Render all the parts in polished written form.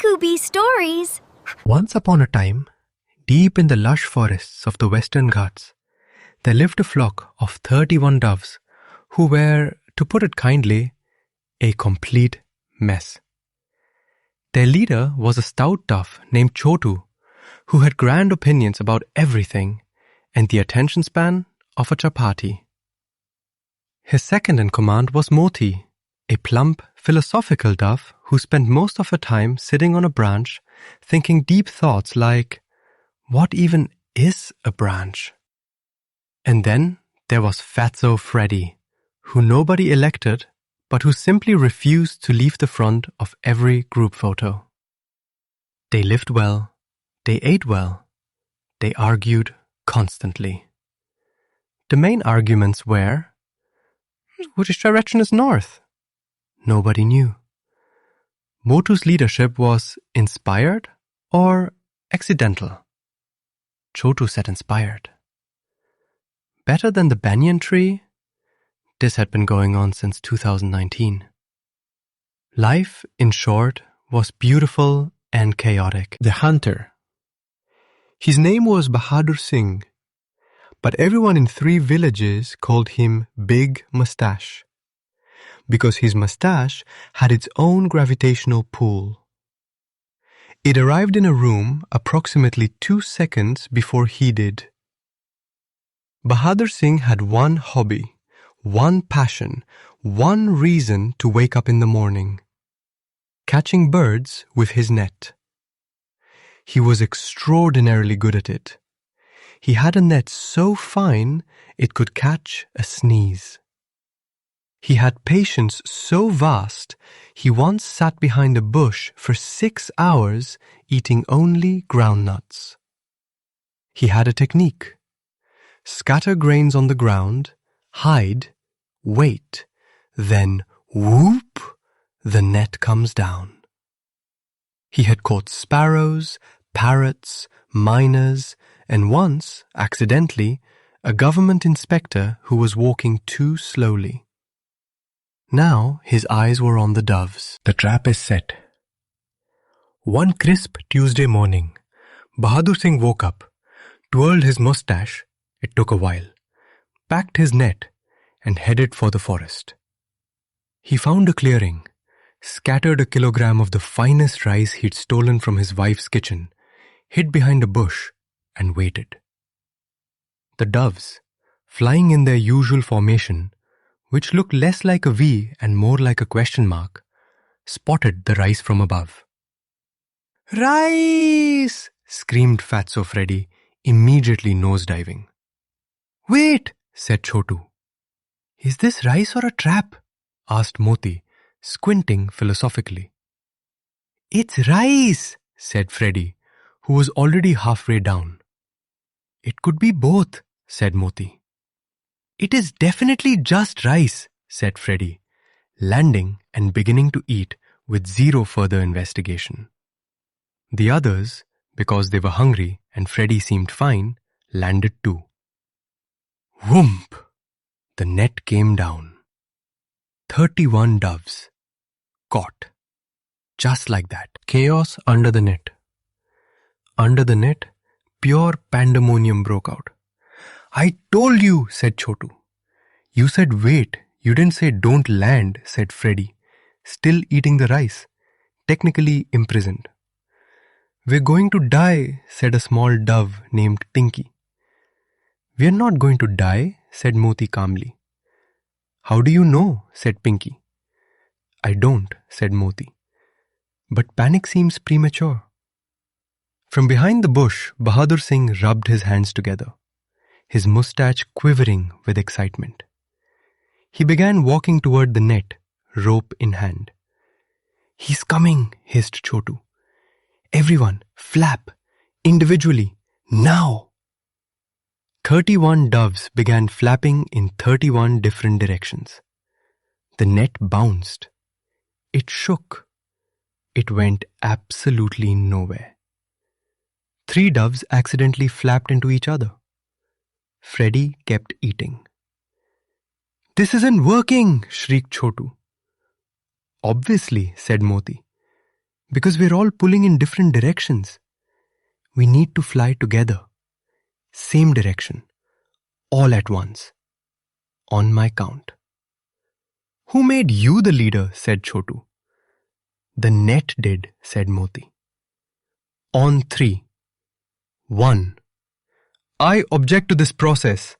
KikooBeeStories. Once upon a time, deep in the lush forests of the Western Ghats, there lived a flock of 31 doves who were, to put it kindly, a complete mess. Their leader was a stout dove named Chotu, who had grand opinions about everything and the attention span of a chapati. His second in command was Moti, a plump, philosophical dove who spent most of her time sitting on a branch thinking deep thoughts like, what even is a branch? And then there was Fatso Freddy, who nobody elected, but who simply refused to leave the front of every group photo. They lived well, they ate well, they argued constantly. The main arguments were, which direction is north? Nobody knew. Motu's leadership was inspired or accidental? Chotu said inspired. Better than the banyan tree? This had been going on since 2019. Life, in short, was beautiful and chaotic. The hunter. His name was Bahadur Singh, but everyone in 3 villages called him Big Mustache, because his mustache had its own gravitational pull. It arrived in a room approximately 2 seconds before he did. Bahadur Singh had one hobby, one passion, one reason to wake up in the morning: catching birds with his net. He was extraordinarily good at it. He had a net so fine it could catch a sneeze. He had patience so vast, he once sat behind a bush for 6 hours eating only groundnuts. He had a technique: scatter grains on the ground, hide, wait, then whoop, the net comes down. He had caught sparrows, parrots, miners, and once, accidentally, a government inspector who was walking too slowly. Now his eyes were on the doves. The trap is set. One crisp Tuesday morning, Bahadur Singh woke up, twirled his mustache, it took a while, packed his net, and headed for the forest. He found a clearing, scattered a kilogram of the finest rice he'd stolen from his wife's kitchen, hid behind a bush, and waited. The doves, flying in their usual formation, which looked less like a V and more like a question mark, spotted the rice from above. "Rice!" screamed Fatso Freddy, immediately nosediving. "Wait!" said Chotu. "Is this rice or a trap?" asked Moti, squinting philosophically. "It's rice," said Freddy, who was already halfway down. "It could be both," said Moti. "It is definitely just rice," said Freddy, landing and beginning to eat with zero further investigation. The others, because they were hungry and Freddy seemed fine, landed too. Whoomp! The net came down. 31 doves. Caught. Just like that. Chaos under the net. Under the net, pure pandemonium broke out. "I told you," said Chotu. "You said wait, you didn't say don't land," said Freddy, still eating the rice, technically imprisoned. "We're going to die," said a small dove named Pinky. "We're not going to die," said Moti calmly. "How do you know?" said Pinky. "I don't," said Moti. "But panic seems premature." From behind the bush, Bahadur Singh rubbed his hands together, his mustache quivering with excitement. He began walking toward the net, rope in hand. "He's coming," hissed Chotu. "Everyone, flap, individually, now!" 31 doves began flapping in 31 different directions. The net bounced. It shook. It went absolutely nowhere. 3 doves accidentally flapped into each other. Freddy kept eating. "This isn't working!" shrieked Chotu. "Obviously," said Moti. Because we're all pulling in different directions. We need to fly together. Same direction. All at once. On my count. Who made you the leader? Said Chotu. The net did, said Moti. On 3. 1. I object to this process.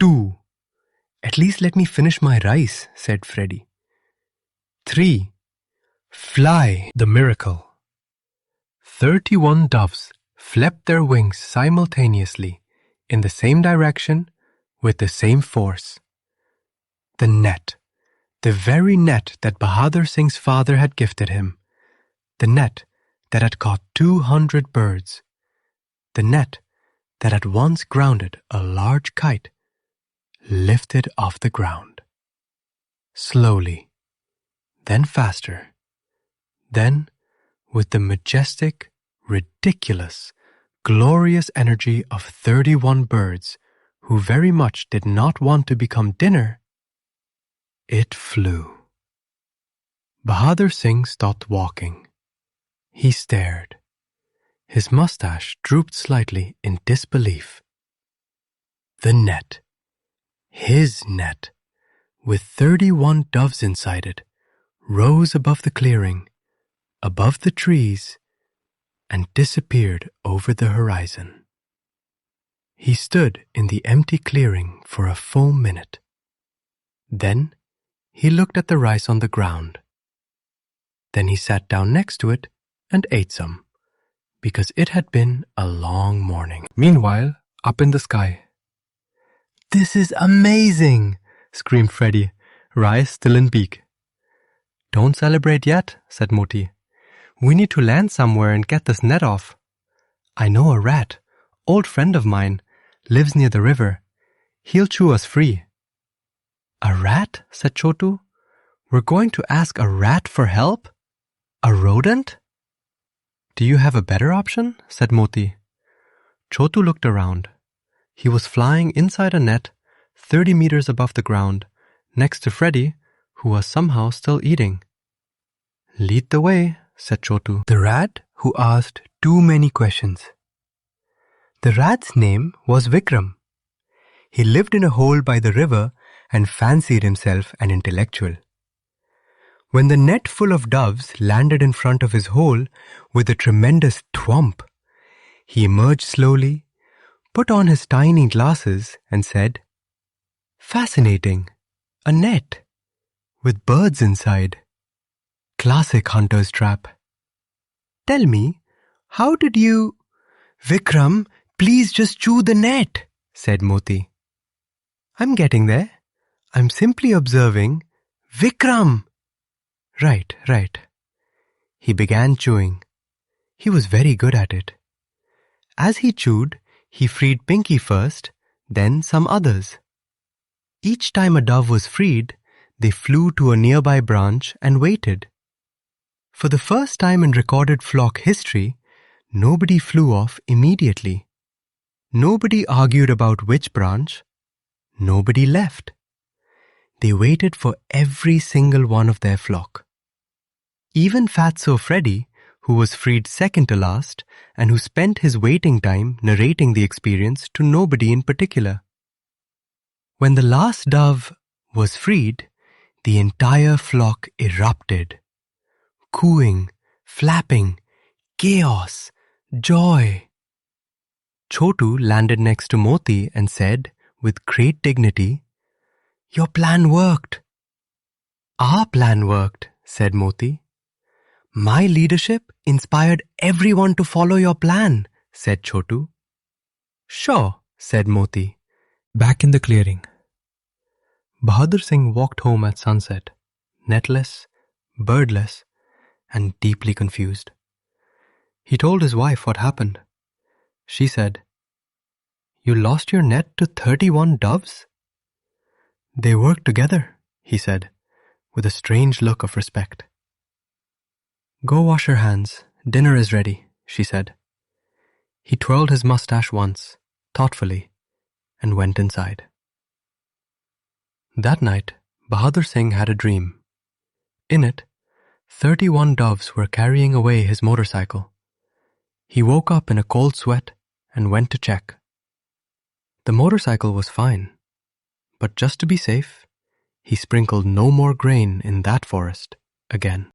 2. At least let me finish my rice, said Freddy. 3. Fly, the miracle. 31 doves flapped their wings simultaneously in the same direction with the same force. The net, the very net that Bahadur Singh's father had gifted him, the net that had caught 200 birds, the net that had once grounded a large kite, lifted off the ground. Slowly, then faster, then with the majestic, ridiculous, glorious energy of 31 birds who very much did not want to become dinner, it flew. Bahadur Singh stopped walking. He stared. His mustache drooped slightly in disbelief. The net, his net, with 31 doves inside it, rose above the clearing, above the trees, and disappeared over the horizon. He stood in the empty clearing for a full minute. Then he looked at the rice on the ground. Then he sat down next to it and ate some, because it had been a long morning. Meanwhile, up in the sky. This is amazing, screamed Freddy, rice still in beak. Don't celebrate yet, said Moti. We need to land somewhere and get this net off. I know a rat, old friend of mine, lives near the river. He'll chew us free. A rat? Said Chotu. We're going to ask a rat for help? A rodent? Do you have a better option? Said Moti. Chotu looked around. He was flying inside a net, 30 meters above the ground, next to Freddy, who was somehow still eating. Lead the way, said Chotu, the rat who asked too many questions. The rat's name was Vikram. He lived in a hole by the river and fancied himself an intellectual. When the net full of doves landed in front of his hole with a tremendous thwomp, he emerged slowly, put on his tiny glasses and said, Fascinating, a net, with birds inside. Classic hunter's trap. Tell me, how did you... Vikram, please just chew the net, said Moti. I'm getting there. I'm simply observing. Vikram! Right. He began chewing. He was very good at it. As he chewed, he freed Pinky first, then some others. Each time a dove was freed, they flew to a nearby branch and waited. For the first time in recorded flock history, nobody flew off immediately. Nobody argued about which branch. Nobody left. They waited for every single one of their flock. Even Fatso Freddy, who was freed second to last and who spent his waiting time narrating the experience to nobody in particular. When the last dove was freed, the entire flock erupted. Cooing, flapping, chaos, joy. Chotu landed next to Moti and said, with great dignity, Your plan worked. Our plan worked, said Moti. My leadership inspired everyone to follow your plan, said Chotu. Sure, said Moti. Back in the clearing. Bahadur Singh walked home at sunset, netless, birdless, and deeply confused. He told his wife what happened. She said, You lost your net to 31 doves? They worked together, he said, with a strange look of respect. Go wash your hands. Dinner is ready, she said. He twirled his mustache once, thoughtfully, and went inside. That night, Bahadur Singh had a dream. In it, 31 doves were carrying away his motorcycle. He woke up in a cold sweat and went to check. The motorcycle was fine, but just to be safe, he sprinkled no more grain in that forest again.